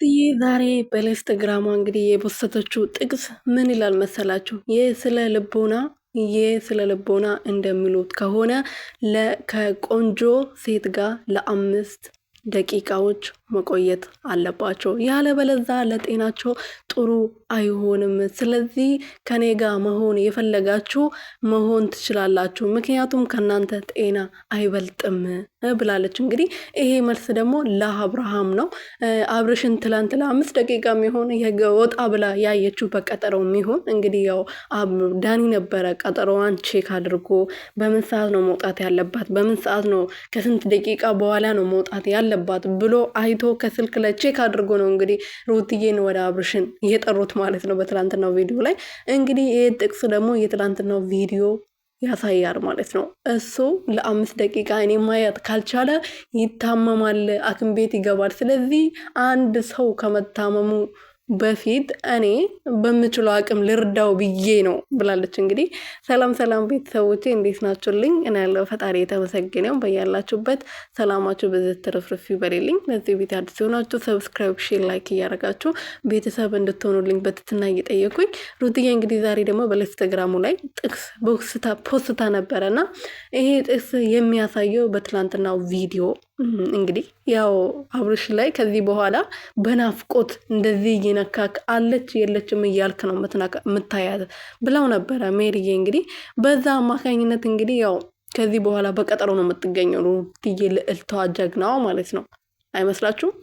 ሩትዬ ዛሬ በኢንስታግራሟ እንግዲህ የፖስተችው ጥቅስ ምን ይላል መሰላችሁ? ስለ ልቦና እንደሚሉት ከሆነ ከቆንጆ ሴት ጋር ለ5 ደቂቃዎች መቆየት አለባቸው፣ ያለበለዛ ለጤናቸው ጥሩ አይሆንም። ስለዚህ ከኔ ጋር መሆን የፈለጋችሁ መሆን ትችላላችሁ፣ ምክንያቱም ከናንተ ጤና አይበልጥም ብላለች። እንግዲህ ይሄ መልስ ደግሞ ለአብርሃም ነው። አብርሽን ትላንት ለ5 ደቂቃ የሚሆን ወጣ ብላ ያየችው በቀጠሮ የሚሆን እንግዲህ ያው ዳኒ ነበረ ቀጠሮዋን ቼክ አድርጎ በምን ሰዓት ነው መውጣት ያለባት፣ በምን ሰዓት ነው ከስንት ደቂቃ በኋላ ነው መውጣት ያለባት ብሎ አይቶ ከስልክ ላይ ቼክ አድርጎ ነው እንግዲህ ሩትዬን ወደ አብርሽን እየጠሩት ማለት ነው በትላንትናው ቪዲዮ ላይ። እንግዲህ ይህ ጥቅስ ደግሞ የትላንትናው ቪዲዮ ያሳያል ማለት ነው። እሱ ለ5 ደቂቃ እኔ ማየት ካልቻለ ይታመማል፣ ሐኪም ቤት ይገባል። ስለዚህ አንድ ሰው ከመታመሙ በፊት እኔ በምችለው አቅም ልርዳው ብዬ ነው ብላለች። እንግዲህ ሰላም ቤተሰቦቼ እንዴት ናችሁልኝ? እኔ ያለው ፈጣሪ የተመሰገነው። በያላችሁበት ሰላማችሁ በዚህ ትርፍርፍ ይበልልኝ። ለዚህ ቤት አዲስ ሆናችሁ ሰብስክራይብ፣ ሼር፣ ላይክ እያደረጋችሁ ቤተሰብ እንድትሆኑልኝ በትህትና እየጠየኩኝ ሩትዬ እንግዲህ ዛሬ ደግሞ በኢንስታግራሙ ላይ ጥቅስ ፖስታ ነበረና ይሄ ጥቅስ የሚያሳየው በትላንትናው ቪዲዮ እንግዲህ ያው አብርሽ ላይ ከዚህ በኋላ በናፍቆት እንደዚህ እየነካክ አለች የለችም እያልክ ነው የምታያት ብለው ነበረ ሜሪዬ። እንግዲህ በዛ አማካኝነት እንግዲህ ያው ከዚህ በኋላ በቀጠሮ ነው የምትገኘው ሩትዬ፣ ልዕልቷ ጀግናዋ ማለት ነው። አይመስላችሁም?